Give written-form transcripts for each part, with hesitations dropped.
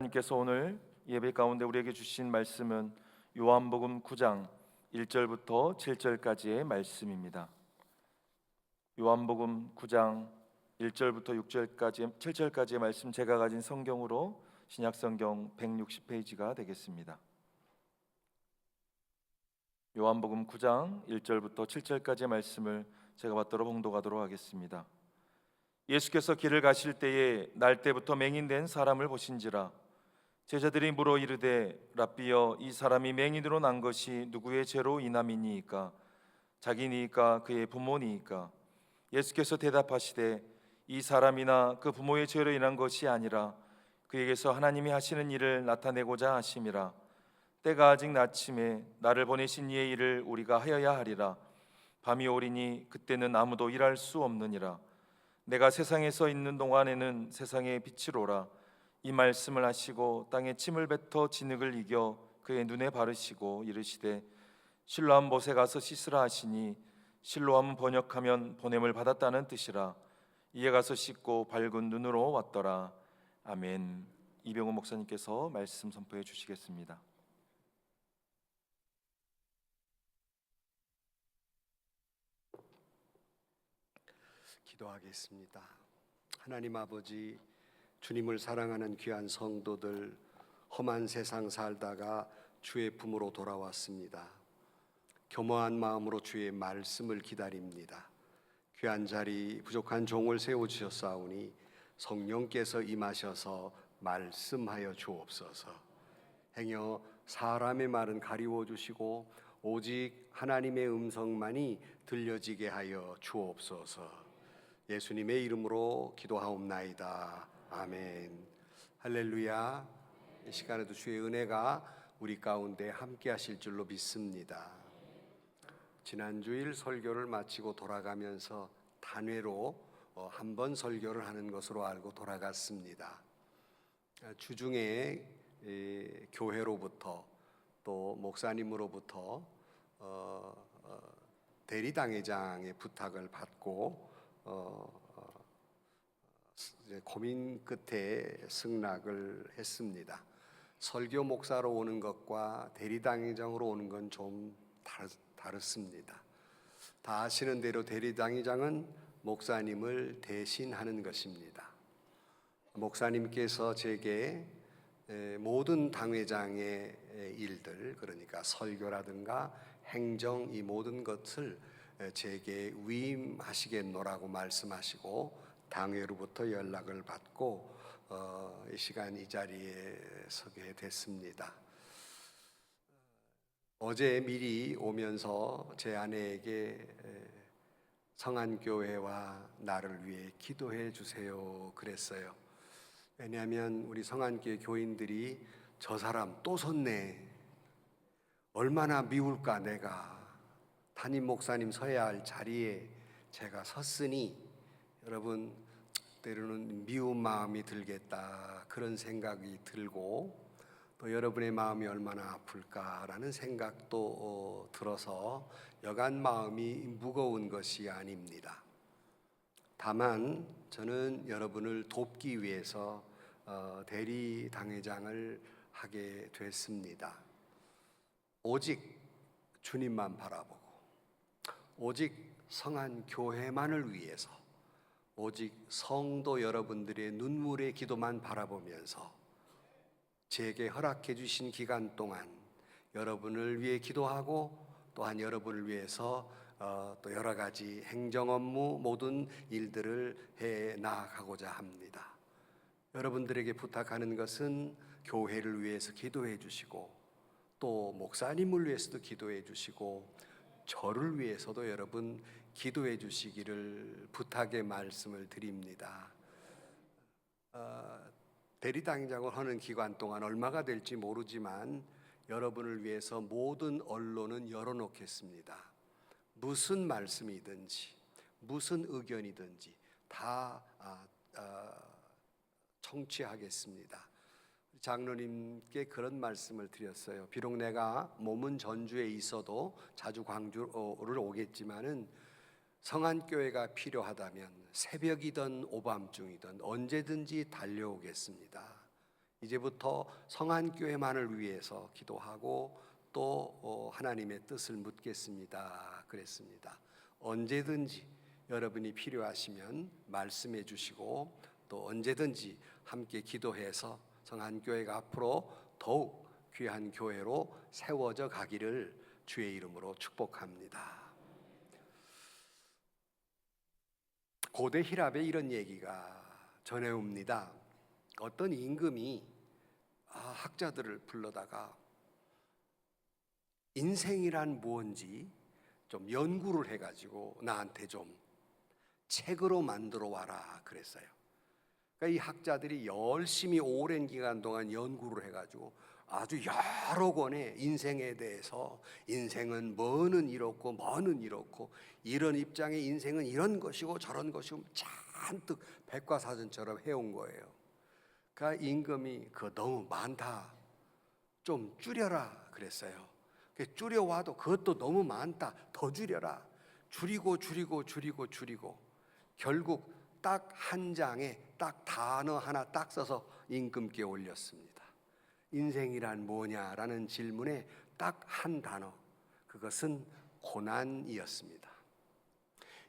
하나님께서 오늘 예배 가운데 우리에게 주신 말씀은 요한복음 9장 1절부터 7절까지의 말씀입니다. 요한복음 9장 1절부터 6절까지 7절까지의 말씀, 제가 가진 성경으로 신약성경 160페이지가 되겠습니다. 요한복음 9장 1절부터 7절까지의 말씀을 제가 받도록 봉독하도록 하겠습니다. 예수께서 길을 가실 때에 날 때부터 맹인된 사람을 보신지라. 제자들이 물어 이르되, 랍비여, 이 사람이 맹인으로 난 것이 누구의 죄로 인함이니이까? 자기니이까 그의 부모니이까? 예수께서 대답하시되, 이 사람이나 그 부모의 죄로 인한 것이 아니라 그에게서 하나님이 하시는 일을 나타내고자 하심이라. 때가 아직 낮침에 나를 보내신 이의 일을 우리가 하여야 하리라. 밤이 오리니 그때는 아무도 일할 수 없느니라. 내가 세상에서 있는 동안에는 세상의 빛이로라. 이 말씀을 하시고 땅에 침을 뱉어 진흙을 이겨 그의 눈에 바르시고 이르시되, 실로암 못에 가서 씻으라 하시니, 실로암 번역하면 보냄을 받았다는 뜻이라. 이에 가서 씻고 밝은 눈으로 왔더라. 아멘. 이병호 목사님께서 말씀 선포해 주시겠습니다. 기도하겠습니다. 하나님 아버지, 주님을 사랑하는 귀한 성도들, 험한 세상 살다가 주의 품으로 돌아왔습니다. 겸허한 마음으로 주의 말씀을 기다립니다. 귀한 자리 부족한 종을 세워주셨사오니 성령께서 임하셔서 말씀하여 주옵소서. 행여 사람의 말은 가리워 주시고 오직 하나님의 음성만이 들려지게 하여 주옵소서. 예수님의 이름으로 기도하옵나이다. 아멘. 할렐루야. 이 시간에도 주의 은혜가 우리 가운데 함께 하실 줄로 믿습니다. 지난주일 설교를 마치고 돌아가면서 단회로 한 번 설교를 하는 것으로 알고 돌아갔습니다. 주중에 교회로부터 또 목사님으로부터 대리당회장의 부탁을 받고 고민 끝에 승낙을 했습니다. 설교 목사로 오는 것과 대리당회장으로 오는 건 좀 다릅니다. 다 아시는 대로 대리당회장은 목사님을 대신하는 것입니다. 목사님께서 제게 모든 당회장의 일들, 그러니까 설교라든가 행정, 이 모든 것을 제게 위임하시겠노라고 말씀하시고 당회로부터 연락을 받고 이 시간 이 자리에 서게 됐습니다. 어제 미리 오면서 제 아내에게 성안교회와 나를 위해 기도해 주세요 그랬어요. 왜냐하면 우리 성안교회 교인들이 저 사람 또 섰네, 얼마나 미울까, 내가 담임 목사님 서야 할 자리에 제가 섰으니 여러분, 때로는 미운 마음이 들겠다, 그런 생각이 들고, 또 여러분의 마음이 얼마나 아플까라는 생각도 들어서 여간 마음이 무거운 것이 아닙니다. 다만 저는 여러분을 돕기 위해서 대리 당회장을 하게 됐습니다. 오직 주님만 바라보고, 오직 성한 교회만을 위해서, 오직 성도 여러분들의 눈물의 기도만 바라보면서 제게 허락해 주신 기간 동안 여러분을 위해 기도하고, 또한 여러분을 위해서 또 여러 가지 행정 업무, 모든 일들을 해 나가고자 합니다. 여러분들에게 부탁하는 것은 교회를 위해서 기도해 주시고, 또 목사님을 위해서도 기도해 주시고, 저를 위해서도 여러분 기도해 주시기를 부탁의 말씀을 드립니다. 대리당장을 하는 기간 동안 얼마가 될지 모르지만 여러분을 위해서 모든 언론은 열어놓겠습니다. 무슨 말씀이든지 무슨 의견이든지 다 청취하겠습니다. 장로님께 그런 말씀을 드렸어요. 비록 내가 몸은 전주에 있어도 자주 광주를 오겠지만은 성안교회가 필요하다면 새벽이든 오밤중이든 언제든지 달려오겠습니다. 이제부터 성안교회만을 위해서 기도하고 또 하나님의 뜻을 묻겠습니다. 그랬습니다. 언제든지 여러분이 필요하시면 말씀해 주시고 또 언제든지 함께 기도해서 성안교회가 앞으로 더욱 귀한 교회로 세워져 가기를 주의 이름으로 축복합니다. 고대 히랍에 이런 얘기가 전해옵니다. 어떤 임금이 학자들을 불러다가 인생이란 무엇인지 좀 연구를 해가지고 나한테 좀 책으로 만들어 와라 그랬어요. 그러니까 이 학자들이 열심히 오랜 기간 동안 연구를 해가지고 아주 여러 권의 인생에 대해서 인생은 뭐는 이렇고 뭐는 이렇고 이런 입장의 인생은 이런 것이고 저런 것이고 잔뜩 백과사전처럼 해온 거예요. 그러니까 임금이 그거 너무 많다, 좀 줄여라 그랬어요. 줄여와도 그것도 너무 많다, 더 줄여라. 줄이고 결국 딱 한 장에 딱 단어 하나 딱 써서 임금께 올렸습니다. 인생이란 뭐냐라는 질문에 딱 한 단어, 그것은 고난이었습니다.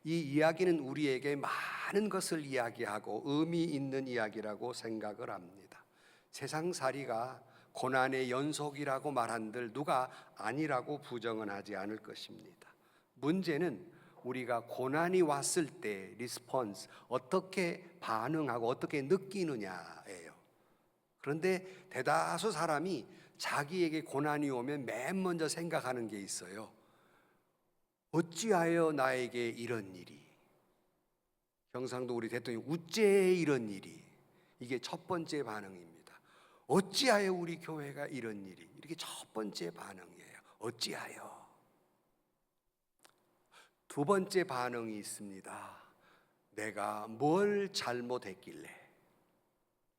이 이야기는 우리에게 많은 것을 이야기하고 의미 있는 이야기라고 생각을 합니다. 세상살이가 고난의 연속이라고 말한들 누가 아니라고 부정은 하지 않을 것입니다. 문제는 우리가 고난이 왔을 때 리스폰스, 어떻게 반응하고 어떻게 느끼느냐예요. 그런데 대다수 사람이 자기에게 고난이 오면 맨 먼저 생각하는 게 있어요. 어찌하여 나에게 이런 일이, 경상도 우리 대통령 우째 이런 일이, 이게 첫 번째 반응입니다. 어찌하여 우리 교회가 이런 일이, 이렇게 첫 번째 반응이에요. 어찌하여. 두 번째 반응이 있습니다. 내가 뭘 잘못했길래.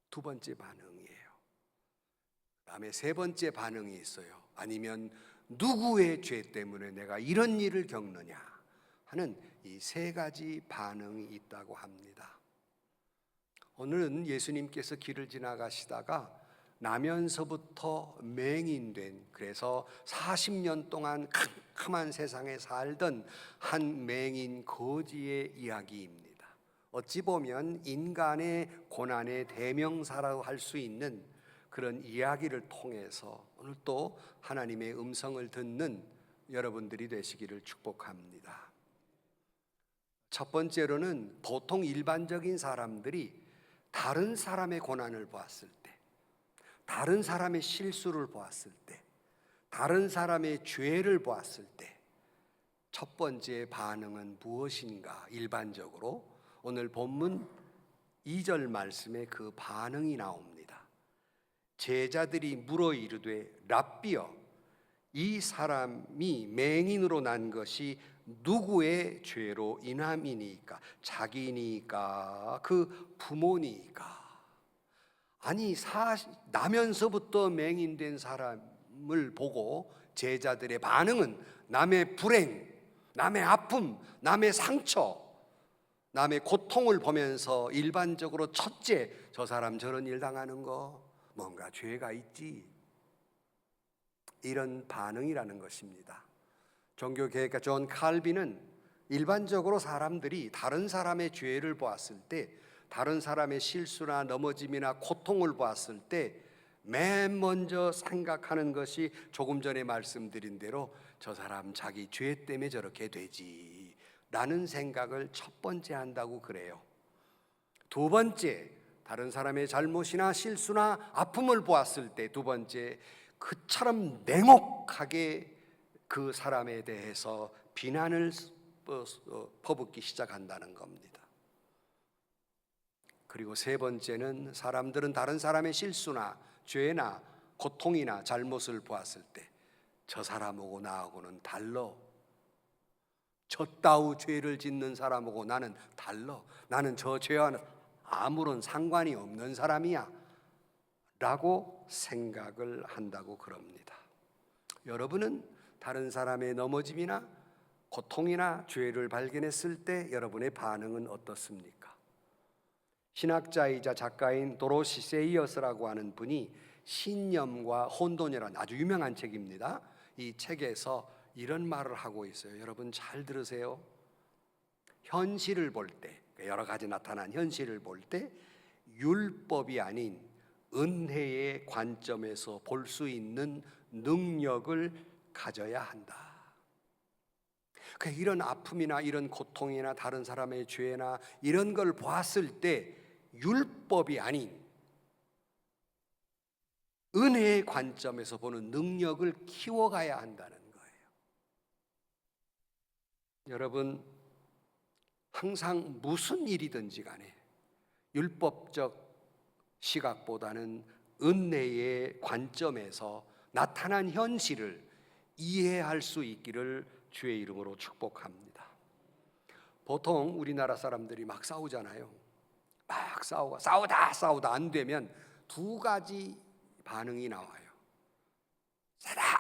두 번째 반응이에요. 그다음에 세 번째 반응이 있어요. 아니면 누구의 죄 때문에 내가 이런 일을 겪느냐 하는 이 세 가지 반응이 있다고 합니다. 오늘은 예수님께서 길을 지나가시다가 나면서부터 맹인된, 그래서 40년 동안 캄캄한 세상에 살던 한 맹인 거지의 이야기입니다. 어찌 보면 인간의 고난의 대명사라고 할 수 있는 그런 이야기를 통해서 오늘 또 하나님의 음성을 듣는 여러분들이 되시기를 축복합니다. 첫 번째로는 보통 일반적인 사람들이 다른 사람의 고난을 보았을 때, 다른 사람의 실수를 보았을 때, 다른 사람의 죄를 보았을 때 첫 번째 반응은 무엇인가? 일반적으로 오늘 본문 2절 말씀에 그 반응이 나옵니다. 제자들이 물어 이르되 랍비여, 이 사람이 맹인으로 난 것이 누구의 죄로 인함이니까? 자기니까? 그 부모니까? 아니 나면서부터 맹인된 사람을 보고 제자들의 반응은 남의 불행, 남의 아픔, 남의 상처, 남의 고통을 보면서 일반적으로 첫째, 저 사람 저런 일 당하는 거 뭔가 죄가 있지, 이런 반응이라는 것입니다. 종교개혁가 존 칼빈은 일반적으로 사람들이 다른 사람의 죄를 보았을 때, 다른 사람의 실수나 넘어짐이나 고통을 보았을 때 맨 먼저 생각하는 것이 조금 전에 말씀드린 대로 저 사람 자기 죄 때문에 저렇게 되지 라는 생각을 첫 번째 한다고 그래요. 두 번째, 다른 사람의 잘못이나 실수나 아픔을 보았을 때 두 번째, 그처럼 냉혹하게 그 사람에 대해서 비난을 퍼붓기 시작한다는 겁니다. 그리고 세 번째는 사람들은 다른 사람의 실수나 죄나 고통이나 잘못을 보았을 때 저 사람하고 나하고는 달러, 저 따위 죄를 짓는 사람하고 나는 달러, 나는 저 죄와는 아무런 상관이 없는 사람이야 라고 생각을 한다고 그럽니다. 여러분은 다른 사람의 넘어짐이나 고통이나 죄를 발견했을 때 여러분의 반응은 어떻습니까? 신학자이자 작가인 도로시 세이어스라고 하는 분이 신념과 혼돈이라는 아주 유명한 책입니다. 이 책에서 이런 말을 하고 있어요. 여러분 잘 들으세요. 현실을 볼 때, 여러 가지 나타난 현실을 볼 때 율법이 아닌 은혜의 관점에서 볼 수 있는 능력을 가져야 한다. 이런 아픔이나 이런 고통이나 다른 사람의 죄나 이런 걸 보았을 때 율법이 아닌 은혜의 관점에서 보는 능력을 키워가야 한다는 거예요. 여러분, 항상 무슨 일이든지 간에 율법적 시각보다는 은혜의 관점에서 나타난 현실을 이해할 수 있기를 주의 이름으로 축복합니다. 보통 우리나라 사람들이 막 싸우잖아요. 막 싸우다 안 되면 두 가지 반응이 나와요.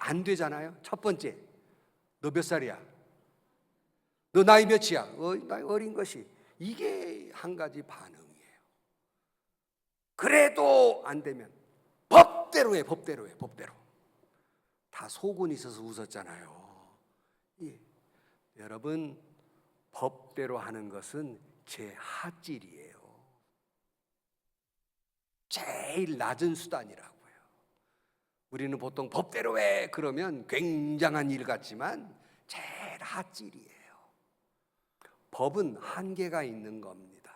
안 되잖아요. 첫 번째, 너 몇 살이야? 너 나이 몇이야? 나이 어린 것이. 이게 한 가지 반응이에요. 그래도 안 되면 법대로 해. 다 속은 있어서 웃었잖아요. 예. 여러분, 법대로 하는 것은 제 하질이에요. 제일 낮은 수단이라고요. 우리는 보통 법대로 해 그러면 굉장한 일 같지만 제일 하질이에요. 법은 한계가 있는 겁니다.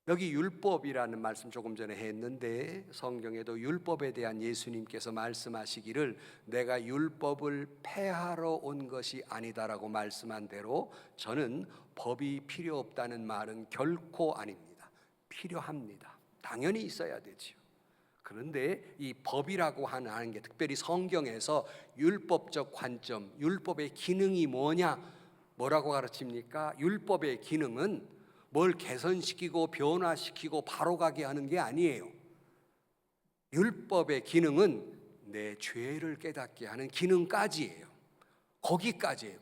여기 율법이라는 말씀 조금 전에 했는데 성경에도 율법에 대한 예수님께서 말씀하시기를 내가 율법을 폐하러 온 것이 아니다라고 말씀한 대로 저는 법이 필요 없다는 말은 결코 아닙니다. 필요합니다. 당연히 있어야 되죠. 그런데 이 법이라고 하는 게 특별히 성경에서 율법적 관점, 율법의 기능이 뭐라고 가르칩니까? 율법의 기능은 뭘 개선시키고 변화시키고 바로가게 하는 게 아니에요. 율법의 기능은 내 죄를 깨닫게 하는 기능까지예요. 거기까지예요.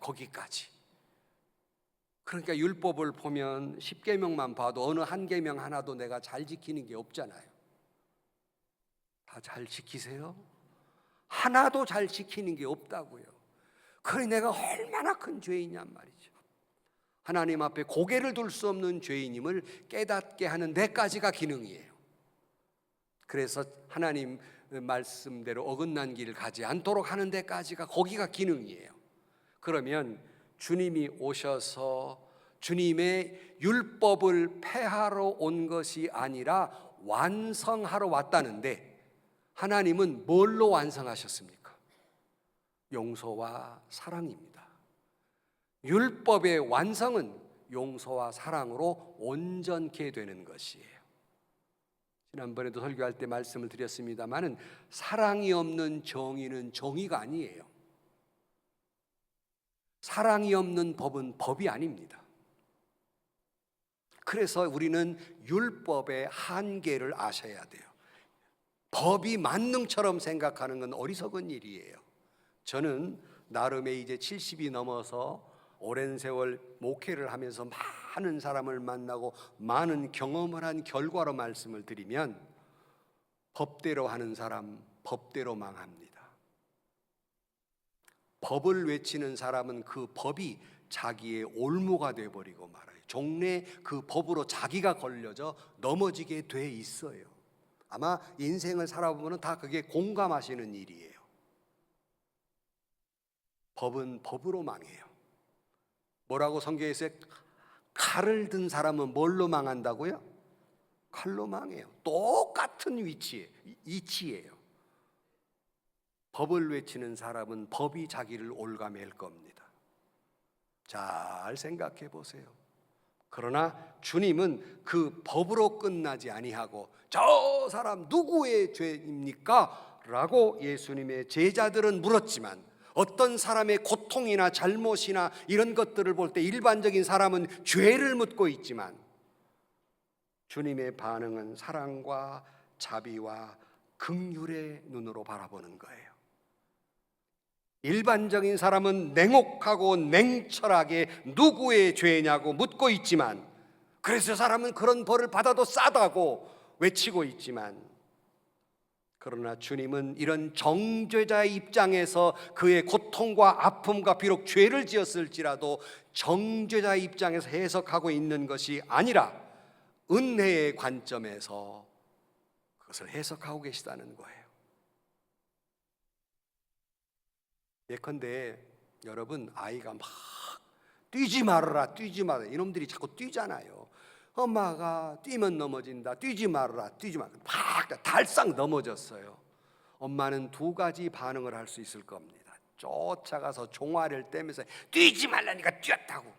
그러니까 율법을 보면 10계명만 봐도 어느 한 계명 하나도 내가 잘 지키는 게 없잖아요. 다 잘 지키세요? 하나도 잘 지키는 게 없다고요. 그래 내가 얼마나 큰 죄인냔 말이죠. 하나님 앞에 고개를 둘 수 없는 죄인임을 깨닫게 하는 데까지가 기능이에요. 그래서 하나님 말씀대로 어긋난 길을 가지 않도록 하는 데까지가 거기가 기능이에요. 그러면 주님이 오셔서 주님의 율법을 폐하러 온 것이 아니라 완성하러 왔다는데 하나님은 뭘로 완성하셨습니까? 용서와 사랑입니다. 율법의 완성은 용서와 사랑으로 온전케 되는 것이에요. 지난번에도 설교할 때 말씀을 드렸습니다마는 사랑이 없는 정의는 정의가 아니에요. 사랑이 없는 법은 법이 아닙니다. 그래서 우리는 율법의 한계를 아셔야 돼요. 법이 만능처럼 생각하는 건 어리석은 일이에요. 저는 나름의 이제 70이 넘어서 오랜 세월 목회를 하면서 많은 사람을 만나고 많은 경험을 한 결과로 말씀을 드리면 법대로 하는 사람 법대로 망합니다. 법을 외치는 사람은 그 법이 자기의 올무가 돼버리고 말아요. 종래 그 법으로 자기가 걸려져 넘어지게 돼 있어요. 아마 인생을 살아보면 다 그게 공감하시는 일이에요. 법은 법으로 망해요. 뭐라고 성경에서 칼을 든 뭘로 망한다고요? 칼로 망해요. 똑같은 이치예요. 법을 외치는 사람은 법이 자기를 올가맬 겁니다. 잘 생각해 보세요. 그러나 주님은 그 법으로 끝나지 아니하고 저 사람 누구의 죄입니까? 라고 예수님의 제자들은 물었지만 어떤 사람의 고통이나 잘못이나 이런 것들을 볼 때 일반적인 사람은 죄를 묻고 있지만 주님의 반응은 사랑과 자비와 긍휼의 눈으로 바라보는 거예요. 일반적인 사람은 냉혹하고 냉철하게 누구의 죄냐고 묻고 있지만 그래서 사람은 그런 벌을 받아도 싸다고 외치고 있지만, 그러나 주님은 이런 정죄자의 입장에서 그의 고통과 아픔과 비록 죄를 지었을지라도 정죄자의 입장에서 해석하고 있는 것이 아니라 은혜의 관점에서 그것을 해석하고 계시다는 거예요. 예컨대 여러분, 아이가 막 뛰지 말아라 뛰지 말아라, 이놈들이 자꾸 뛰잖아요. 엄마가 뛰면 넘어진다, 뛰지 말아라 뛰지 말아라, 막 달싹 넘어졌어요. 엄마는 두 가지 반응을 할 수 있을 겁니다. 쫓아가서 종아리를 떼면서 뛰지 말라니까 뛰었다고,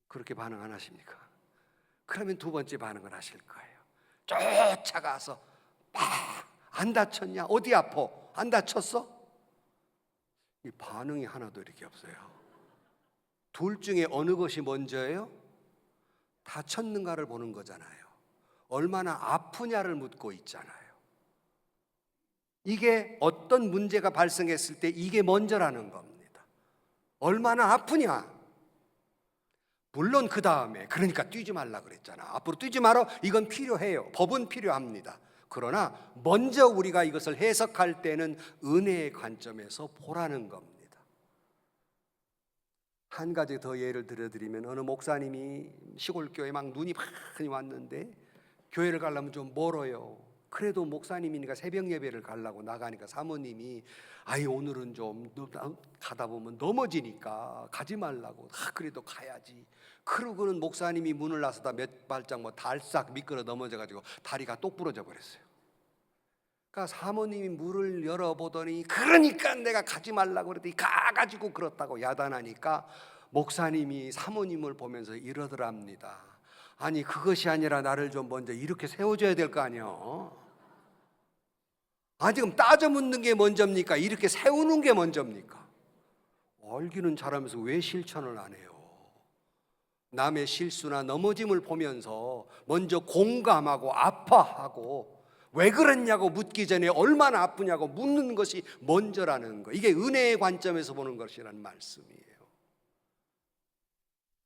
그렇게 반응 안 하십니까? 그러면 두 번째 반응을 하실 거예요. 쫓아가서 막 안 다쳤냐? 어디 아파? 안 다쳤어? 이 반응이 하나도 이렇게 없어요. 둘 중에 어느 것이 먼저예요? 다쳤는가를 보는 거잖아요. 얼마나 아프냐를 묻고 있잖아요. 이게 어떤 문제가 발생했을 때 이게 먼저라는 겁니다. 얼마나 아프냐. 물론 그 다음에, 그러니까 뛰지 말라 그랬잖아, 앞으로 뛰지 마라, 이건 필요해요. 법은 필요합니다. 그러나 먼저 우리가 이것을 해석할 때는 은혜의 관점에서 보라는 겁니다. 한 가지 더 예를 들어드리면, 어느 목사님이 시골교회 막 눈이 많이 왔는데 교회를 가려면 좀 멀어요. 그래도 목사님이니까 새벽 예배를 가려고 나가니까 사모님이 아이 오늘은 좀 가다 보면 넘어지니까 가지 말라고. 그래도 가야지. 그러고는 목사님이 문을 나서다 몇 발짝 달싹 미끄러 넘어져가지고 다리가 똑 부러져 버렸어요. 그러니까 사모님이 문을 열어보더니, 그러니까 내가 가지 말라고 그랬더니 가가지고 그렇다고 야단하니까 목사님이 사모님을 보면서 이러더랍니다. 아니 그것이 아니라 나를 좀 먼저 이렇게 세워줘야 될 거 아니에요. 지금 따져 묻는 게 먼저입니까? 이렇게 세우는 게 먼저입니까? 알기는 잘하면서 왜 실천을 안 해요? 남의 실수나 넘어짐을 보면서 먼저 공감하고 아파하고 왜 그랬냐고 묻기 전에 얼마나 아프냐고 묻는 것이 먼저라는 거, 이게 은혜의 관점에서 보는 것이라는 말씀이에요.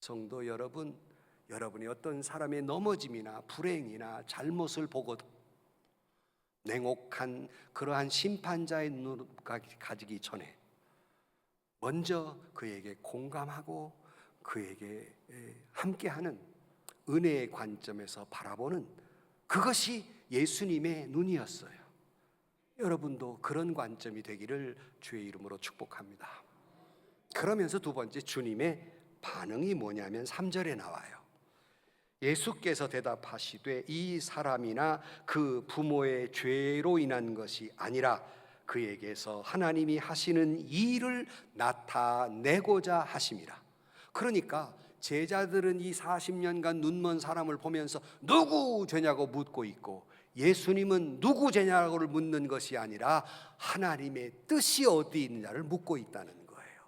성도 여러분, 여러분이 어떤 사람의 넘어짐이나 불행이나 잘못을 보고 냉혹한 그러한 심판자의 눈을 가지기 전에 먼저 그에게 공감하고 그에게 함께하는 은혜의 관점에서 바라보는, 그것이 예수님의 눈이었어요. 여러분도 그런 관점이 되기를 주의 이름으로 축복합니다. 그러면서 두 번째, 주님의 반응이 뭐냐면 3절에 나와요. 예수께서 대답하시되 이 사람이나 그 부모의 죄로 인한 것이 아니라 그에게서 하나님이 하시는 일을 나타내고자 하심이라. 그러니까 제자들은 이 40년간 눈먼 사람을 보면서 누구 죄냐고 묻고 있고, 예수님은 누구 죄냐고를 묻는 것이 아니라 하나님의 뜻이 어디 있느냐를 묻고 있다는 거예요.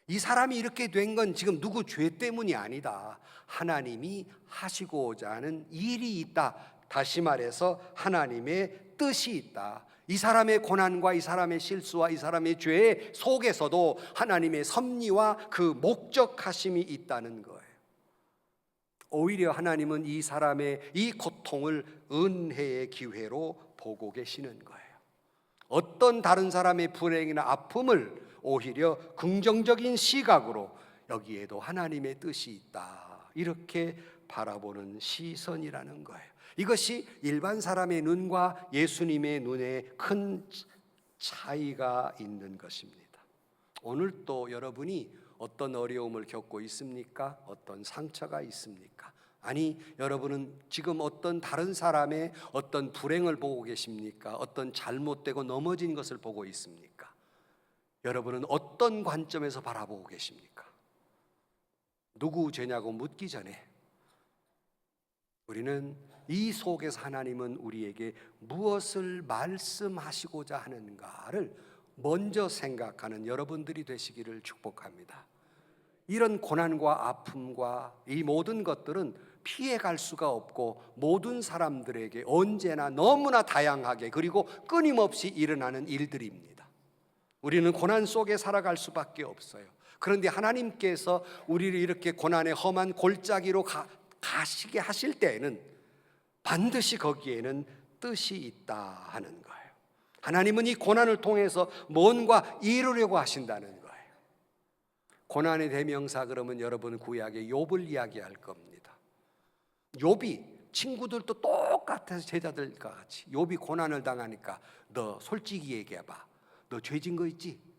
이 사람이 이렇게 된 건 지금 누구 죄 때문이 아니다. 하나님이 하시고자 하는 일이 있다. 다시 말해서 하나님의 뜻이 있다. 이 사람의 고난과 이 사람의 실수와 이 사람의 죄 속에서도 하나님의 섭리와 그 목적하심이 있다는 거예요. 오히려 하나님은 이 사람의 이 고통을 은혜의 기회로 보고 계시는 거예요. 어떤 다른 사람의 불행이나 아픔을 오히려 긍정적인 시각으로 여기에도 하나님의 뜻이 있다, 이렇게 바라보는 시선이라는 거예요. 이것이 일반 사람의 눈과 예수님의 눈에 큰 차이가 있는 것입니다. 오늘 또 여러분이 어떤 어려움을 겪고 있습니까? 어떤 상처가 있습니까? 아니, 여러분은 지금 어떤 다른 사람의 어떤 불행을 보고 계십니까? 어떤 잘못되고 넘어진 것을 보고 있습니까? 여러분은 어떤 관점에서 바라보고 계십니까? 누구 죄냐고 묻기 전에 우리는 이 속에서 하나님은 우리에게 무엇을 말씀하시고자 하는가를 먼저 생각하는 여러분들이 되시기를 축복합니다. 이런 고난과 아픔과 이 모든 것들은 피해갈 수가 없고 모든 사람들에게 언제나 너무나 다양하게 그리고 끊임없이 일어나는 일들입니다. 우리는 고난 속에 살아갈 수밖에 없어요. 그런데 하나님께서 우리를 이렇게 고난의 험한 골짜기로 가시게 하실 때에는 반드시 거기에는 뜻이 있다 하는 거예요. 하나님은 이 고난을 통해서 뭔가 이루려고 하신다는 거예요. 고난의 대명사 그러면 여러분 구약의 욥을 이야기할 겁니다. 욥이 친구들도 똑같아서 제자들과 같이 욥이 고난을 당하니까 너 솔직히 얘기해봐. 너 죄진 거 있지?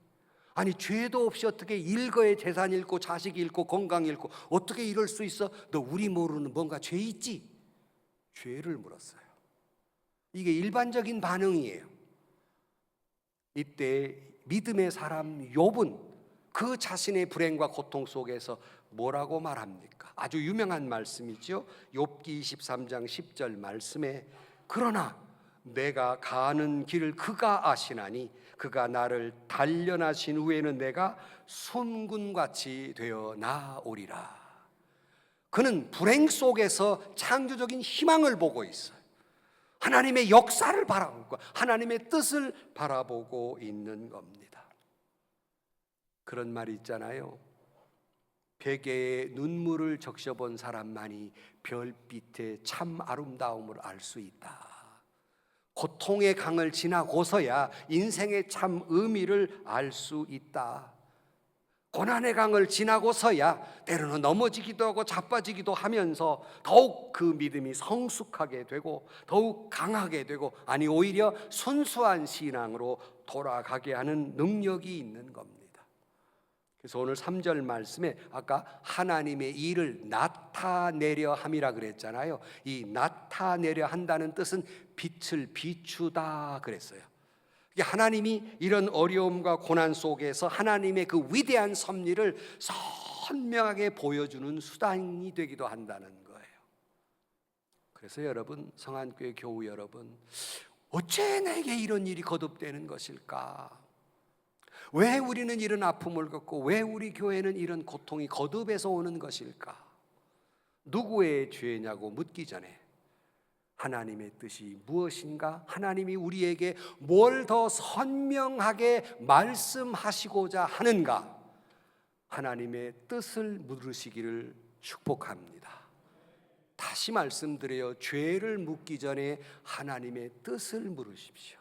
아니 죄도 없이 어떻게 일거에 재산 잃고 자식 잃고 건강 잃고 어떻게 이럴 수 있어? 너 우리 모르는 뭔가 죄 있지? 죄를 물었어요. 이게 일반적인 반응이에요. 이때 믿음의 사람 욥은 그 자신의 불행과 고통 속에서 뭐라고 말합니까? 아주 유명한 말씀이죠. 욥기 23장 10절 말씀에 그러나 내가 가는 길을 그가 아시나니 그가 나를 단련하신 후에는 내가 솜군같이 되어 나오리라. 그는 불행 속에서 창조적인 희망을 보고 있어요. 하나님의 역사를 바라보고 하나님의 뜻을 바라보고 있는 겁니다. 그런 말이 있잖아요. 베개에 눈물을 적셔본 사람만이 별빛의 참 아름다움을 알 수 있다. 고통의 강을 지나고서야 인생의 참 의미를 알 수 있다. 고난의 강을 지나고서야 때로는 넘어지기도 하고 자빠지기도 하면서 더욱 그 믿음이 성숙하게 되고 더욱 강하게 되고 아니 오히려 순수한 신앙으로 돌아가게 하는 능력이 있는 겁니다. 그래서 오늘 3절 말씀에 아까 하나님의 일을 나타내려 함이라 그랬잖아요. 이 나타내려 한다는 뜻은 빛을 비추다 그랬어요. 하나님이 이런 어려움과 고난 속에서 하나님의 그 위대한 섭리를 선명하게 보여주는 수단이 되기도 한다는 거예요. 그래서 여러분, 성안교회 교우 여러분, 어째 내게 이런 일이 거듭되는 것일까? 왜 우리는 이런 아픔을 겪고 왜 우리 교회는 이런 고통이 거듭해서 오는 것일까? 누구의 죄냐고 묻기 전에 하나님의 뜻이 무엇인가? 하나님이 우리에게 뭘 더 선명하게 말씀하시고자 하는가? 하나님의 뜻을 물으시기를 축복합니다. 다시 말씀드려요. 죄를 묻기 전에 하나님의 뜻을 물으십시오.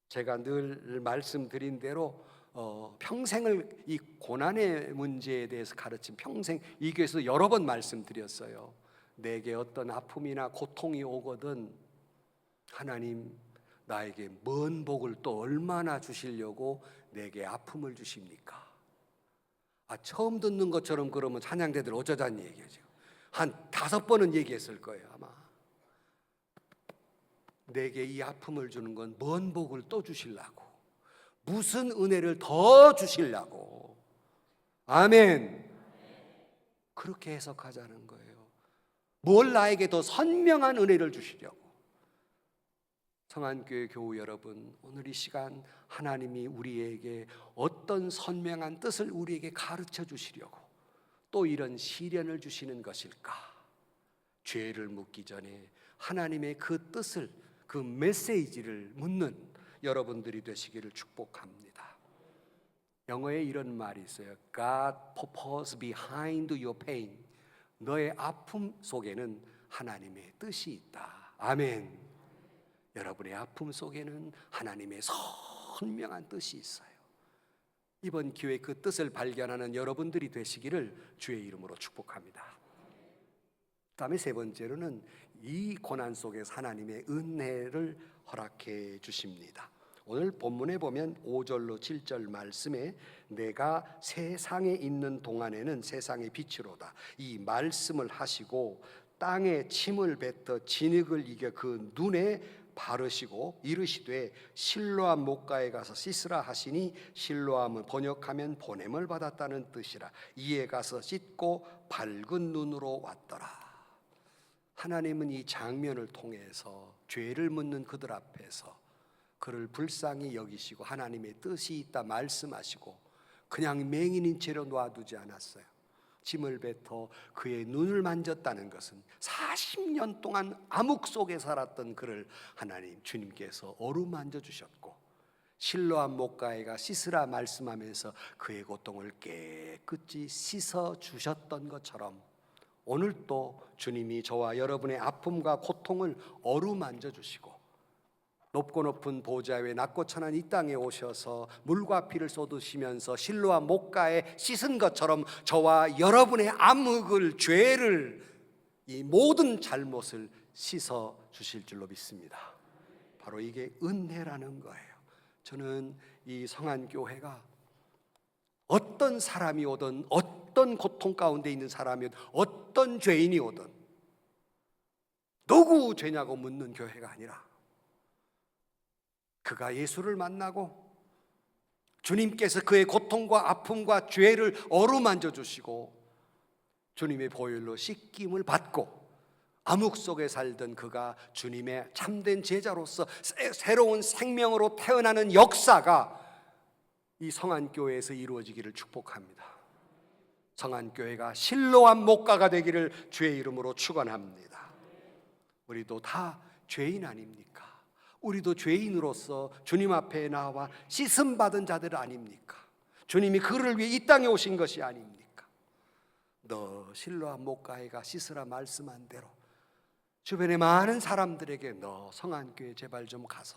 제가 늘 말씀드린 대로 평생을 이 고난의 문제에 대해서 가르친 평생 이 교회에서 여러 번 말씀드렸어요. 내게 어떤 아픔이나 고통이 오거든 하나님 나에게 먼 복을 또 얼마나 주시려고 내게 아픔을 주십니까? 처음 듣는 것처럼 그러면 찬양대들 어쩌자는 얘기예요. 한 5번은 얘기했을 거예요 아마. 내게 이 아픔을 주는 건 먼 복을 또 주시려고, 무슨 은혜를 더 주시려고. 아멘. 그렇게 해석하자는 거예요. 뭘 나에게 더 선명한 은혜를 주시려고. 성안교회 교우 여러분, 오늘 이 시간 하나님이 우리에게 어떤 선명한 뜻을 우리에게 가르쳐 주시려고 또 이런 시련을 주시는 것일까? 죄를 묻기 전에 하나님의 그 뜻을, 그 메시지를 묻는 여러분들이 되시기를 축복합니다. 영어에 이런 말이 있어요. God purpose behind your pain. 너의 아픔 속에는 하나님의 뜻이 있다. 아멘. 여러분의 아픔 속에는 하나님의 선명한 뜻이 있어요. 이번 기회에 그 뜻을 발견하는 여러분들이 되시기를 주의 이름으로 축복합니다. 그다음에 세 번째로는 이 고난 속에서 하나님의 은혜를 허락해 주십니다. 오늘 본문에 보면 5절로 7절 말씀에 내가 세상에 있는 동안에는 세상의 빛이로다 이 말씀을 하시고 땅에 침을 뱉어 진흙을 이겨 그 눈에 바르시고 이르시되 실로암 목가에 가서 씻으라 하시니 실로암을 번역하면 보냄을 받았다는 뜻이라. 이에 가서 씻고 밝은 눈으로 왔더라. 하나님은 이 장면을 통해서 죄를 묻는 그들 앞에서 그를 불쌍히 여기시고 하나님의 뜻이 있다 말씀하시고 그냥 맹인인 채로 놔두지 않았어요. 짐을 뱉어 그의 눈을 만졌다는 것은 40년 동안 암흑 속에 살았던 그를 하나님 주님께서 어루만져 주셨고 실로암 목가에가 씻으라 말씀하면서 그의 고통을 깨끗이 씻어 주셨던 것처럼 오늘 또 주님이 저와 여러분의 아픔과 고통을 어루만져 주시고 높고 높은 보좌 위에 낮고 천한 이 땅에 오셔서 물과 피를 쏟으시면서 실로암 목가에 씻은 것처럼 저와 여러분의 암흑을, 죄를, 이 모든 잘못을 씻어 주실 줄로 믿습니다. 바로 이게 은혜라는 거예요. 저는 이 성안교회가 어떤 사람이 오든 어떤 고통 가운데 있는 사람이 오든 어떤 죄인이 오든 누구 죄냐고 묻는 교회가 아니라 그가 예수를 만나고 주님께서 그의 고통과 아픔과 죄를 어루만져 주시고 주님의 보혈로 씻김을 받고 암흑 속에 살던 그가 주님의 참된 제자로서 새로운 생명으로 태어나는 역사가 이 성안교회에서 이루어지기를 축복합니다. 성안교회가 실로암 목가가 되기를 주의 이름으로 축원합니다. 우리도 다 죄인 아닙니까? 우리도 죄인으로서 주님 앞에 나와 씻음 받은 자들 아닙니까? 주님이 그를 위해 이 땅에 오신 것이 아닙니까? 너 실로암 목가에가 씻으라 말씀한 대로 주변의 많은 사람들에게 너 성안교회 제발 좀 가서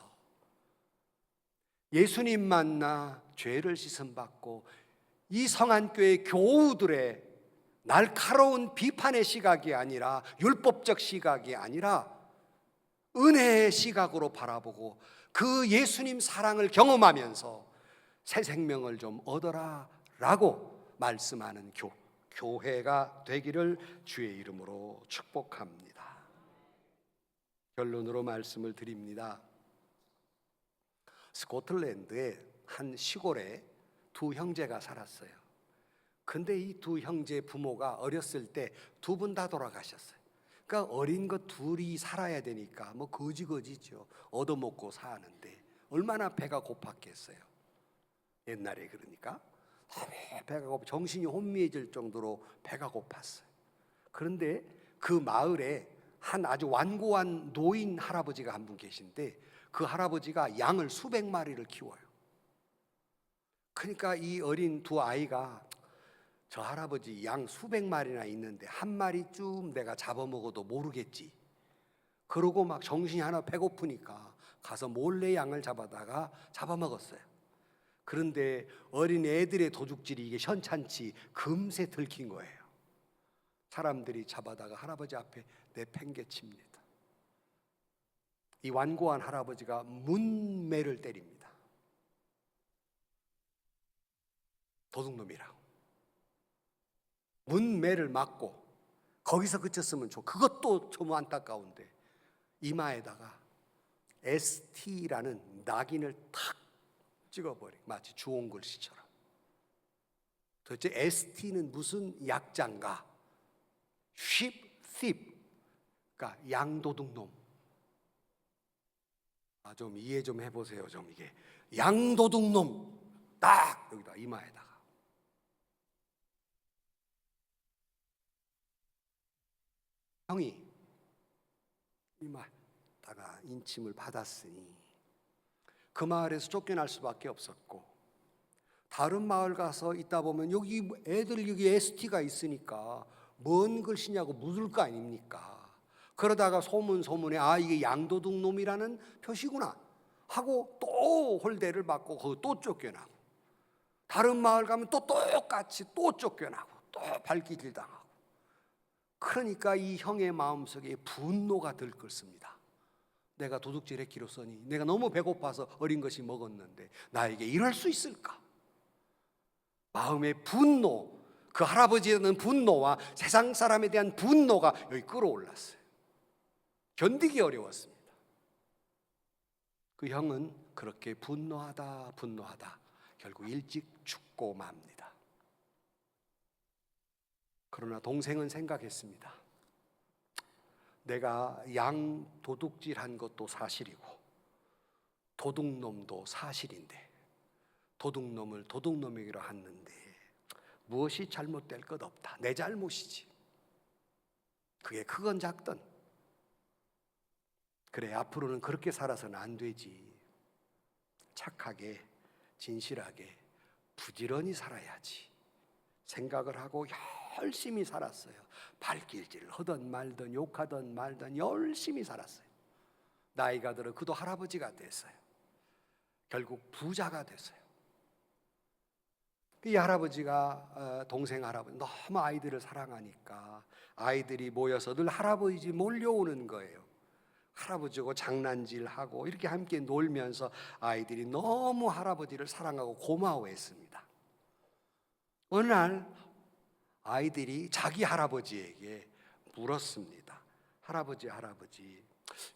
예수님 만나 죄를 씻음 받고 이 성안교회 교우들의 날카로운 비판의 시각이 아니라 율법적 시각이 아니라 은혜의 시각으로 바라보고 그 예수님 사랑을 경험하면서 새 생명을 좀 얻어라 라고 말씀하는 교회가 되기를 주의 이름으로 축복합니다. 결론으로 말씀을 드립니다. 스코틀랜드의 한 시골에 두 형제가 살았어요. 근데 이 두 형제 부모가 어렸을 때 두 분 다 돌아가셨어요. 그러니까 어린 것 둘이 살아야 되니까 뭐 거지죠. 얻어먹고 사는데 얼마나 배가 고팠겠어요. 옛날에 그러니까 배가 고파 정신이 혼미해질 정도로 배가 고팠어요. 그런데 그 마을에 한 아주 완고한 노인 할아버지가 한 분 계신데 그 할아버지가 양을 수백 마리를 키워요. 그러니까 이 어린 두 아이가 저 할아버지 양 수백 마리나 있는데 한 마리쯤 내가 잡아먹어도 모르겠지. 그러고 막 정신이 하나 배고프니까 가서 몰래 양을 잡아다가 잡아먹었어요. 그런데 어린 애들의 도둑질이 이게 현찮지 금세 들킨 거예요. 사람들이 잡아다가 할아버지 앞에 내팽개칩니다. 이 완고한 할아버지가 문매를 때립니다. 도둑놈이라고. 문매를 맞고 거기서 그쳤으면 그것도 좀 안타까운데 이마에다가 ST라는 낙인을 탁 찍어버려. 마치 주홍글씨처럼. 도대체 ST는 무슨 약자인가? Sheep thief, 그러니까 양도둑놈. 좀 이해 좀 해보세요. 좀 이게 양도둑놈 딱 여기다 이마에다가. 형이 이마에다가 인침을 받았으니 그 마을에서 쫓겨날 수밖에 없었고 다른 마을 가서 있다 보면 여기 애들 여기 ST가 있으니까 뭔 글씨냐고 묻을 거 아닙니까? 그러다가 소문에 이게 양도둑 놈이라는 표시구나 하고 또 홀대를 받고 거기 또 쫓겨나고 다른 마을 가면 또 똑같이 또 쫓겨나고 또 발기질 당하고 그러니까 이 형의 마음속에 분노가 들끓습니다. 내가 도둑질했기로서니 내가 너무 배고파서 어린 것이 먹었는데 나에게 이럴 수 있을까? 마음의 분노, 그 할아버지에 대한 분노와 세상 사람에 대한 분노가 여기 끌어올랐어요. 견디기 어려웠습니다. 그 형은 그렇게 분노하다 결국 일찍 죽고 맙니다. 그러나 동생은 생각했습니다. 내가 양 도둑질한 것도 사실이고 도둑놈도 사실인데 도둑놈을 도둑놈이기로 했는데 무엇이 잘못될 것 없다. 내 잘못이지. 그게 크건 작든 그래 앞으로는 그렇게 살아서는 안 되지. 착하게, 진실하게, 부지런히 살아야지 생각을 하고 열심히 살았어요. 발길질 하든 말든 욕하든 말든 열심히 살았어요. 나이가 들어 그도 할아버지가 됐어요. 결국 부자가 됐어요. 이 할아버지가 동생 할아버지 너무 아이들을 사랑하니까 아이들이 모여서 늘 할아버지 집 몰려오는 거예요. 할아버지하고 장난질하고 이렇게 함께 놀면서 아이들이 너무 할아버지를 사랑하고 고마워했습니다. 어느 날 아이들이 자기 할아버지에게 물었습니다. 할아버지,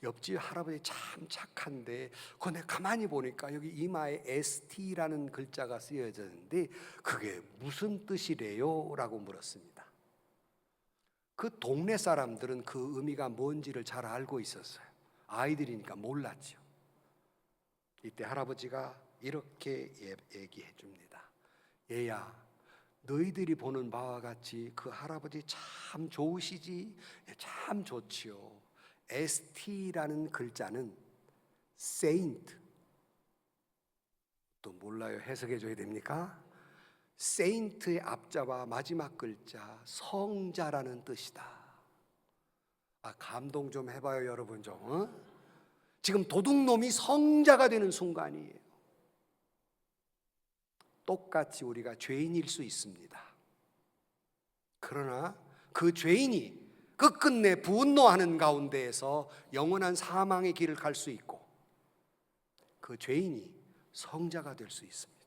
옆집 할아버지 참 착한데 그거 내가 가만히 보니까 여기 이마에 ST라는 글자가 쓰여졌는데 그게 무슨 뜻이래요? 라고 물었습니다. 그 동네 사람들은 그 의미가 뭔지를 잘 알고 있었어요. 아이들이니까 몰랐죠. 이때 할아버지가 이렇게 얘기해 줍니다. 얘야, 너희들이 보는 바와 같이 그 할아버지 참 좋으시지? 참 좋지요. ST라는 글자는 Saint, 또 몰라요? 해석해 줘야 됩니까? Saint의 앞자와 마지막 글자 성자라는 뜻이다. 감동 좀 해봐요 여러분 좀. 지금 도둑놈이 성자가 되는 순간이에요. 똑같이 우리가 죄인일 수 있습니다. 그러나 그 죄인이 끝끝내 분노하는 가운데에서 영원한 사망의 길을 갈 수 있고 그 죄인이 성자가 될 수 있습니다.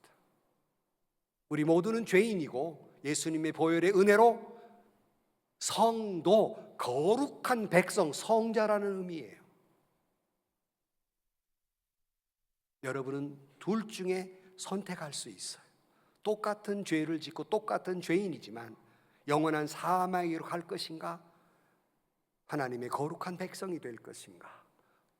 우리 모두는 죄인이고 예수님의 보혈의 은혜로 성도, 거룩한 백성, 성자라는 의미예요. 여러분은 둘 중에 선택할 수 있어요. 똑같은 죄를 짓고 똑같은 죄인이지만 영원한 사망의 길로 갈 것인가? 하나님의 거룩한 백성이 될 것인가?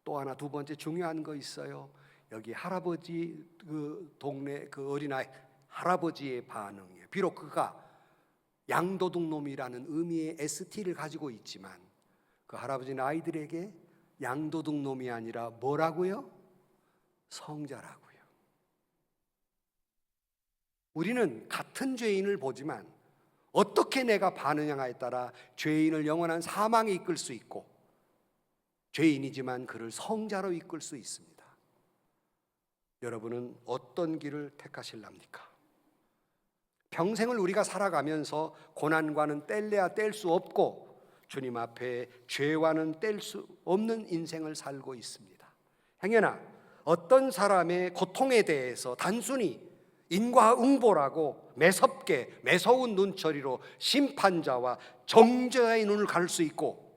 또 하나 두 번째 중요한 거 있어요. 여기 할아버지 그 동네 그 어린아이 할아버지의 반응이에요. 비록 그가 양도둑놈이라는 의미의 ST를 가지고 있지만 그 할아버지는 아이들에게 양도둑놈이 아니라 뭐라고요? 성자라고요. 우리는 같은 죄인을 보지만 어떻게 내가 반응하냐에 따라 죄인을 영원한 사망에 이끌 수 있고 죄인이지만 그를 성자로 이끌 수 있습니다. 여러분은 어떤 길을 택하실랍니까? 평생을 우리가 살아가면서 고난과는 뗄래야 뗄 수 없고 주님 앞에 죄와는 뗄 수 없는 인생을 살고 있습니다. 행여나 어떤 사람의 고통에 대해서 단순히 인과응보라고 매섭게 매서운 눈초리로 심판자와 정죄자의 눈을 가릴 수 있고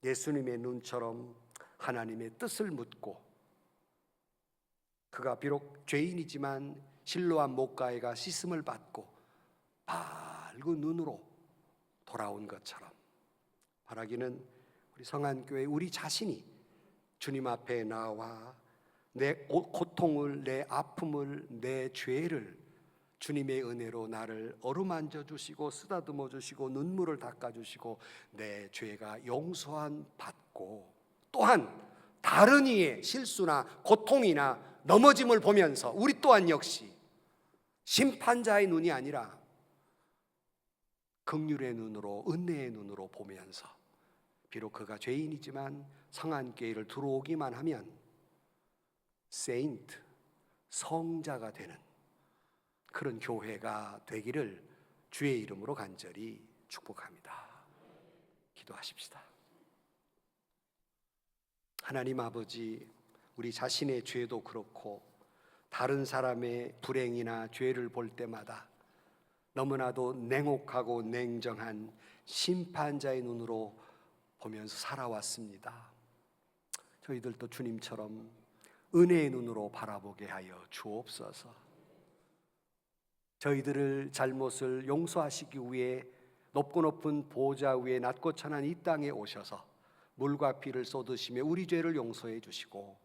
예수님의 눈처럼 하나님의 뜻을 묻고 그가 비록 죄인이지만 실로암 목가에가 씻음을 받고 밝은 눈으로 돌아온 것처럼 바라기는 우리 성안교회 우리 자신이 주님 앞에 나와 내 고통을, 내 아픔을, 내 죄를 주님의 은혜로 나를 어루만져 주시고 쓰다듬어 주시고 눈물을 닦아 주시고 내 죄가 용서한 받고 또한 다른 이의 실수나 고통이나 넘어짐을 보면서 우리 또한 역시 심판자의 눈이 아니라 긍휼의 눈으로 은혜의 눈으로 보면서 비록 그가 죄인이지만 성안교회를 들어오기만 하면 세인트, 성자가 되는 그런 교회가 되기를 주의 이름으로 간절히 축복합니다. 기도하십시다. 하나님 아버지, 우리 자신의 죄도 그렇고 다른 사람의 불행이나 죄를 볼 때마다 너무나도 냉혹하고 냉정한 심판자의 눈으로 보면서 살아왔습니다. 저희들도 주님처럼 은혜의 눈으로 바라보게 하여 주옵소서. 저희들을 잘못을 용서하시기 위해 높고 높은 보좌 위에 낮고 천한 이 땅에 오셔서 물과 피를 쏟으시며 우리 죄를 용서해 주시고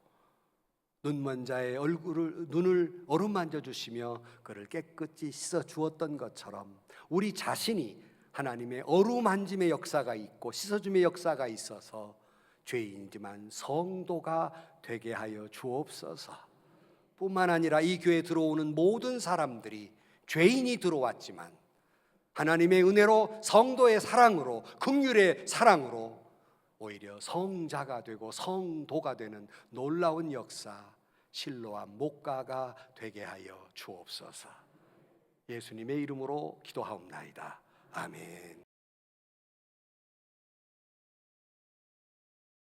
눈먼 자의 눈을 어루만져 주시며 그를 깨끗이 씻어 주었던 것처럼 우리 자신이 하나님의 어루만짐의 역사가 있고 씻어줌의 역사가 있어서 죄인이지만 성도가 되게 하여 주옵소서. 뿐만 아니라 이 교회에 들어오는 모든 사람들이 죄인이 들어왔지만 하나님의 은혜로, 성도의 사랑으로, 긍휼의 사랑으로 오히려 성자가 되고 성도가 되는 놀라운 역사, 실로와 목가가 되게 하여 주옵소서. 예수님의 이름으로 기도하옵나이다. 아멘.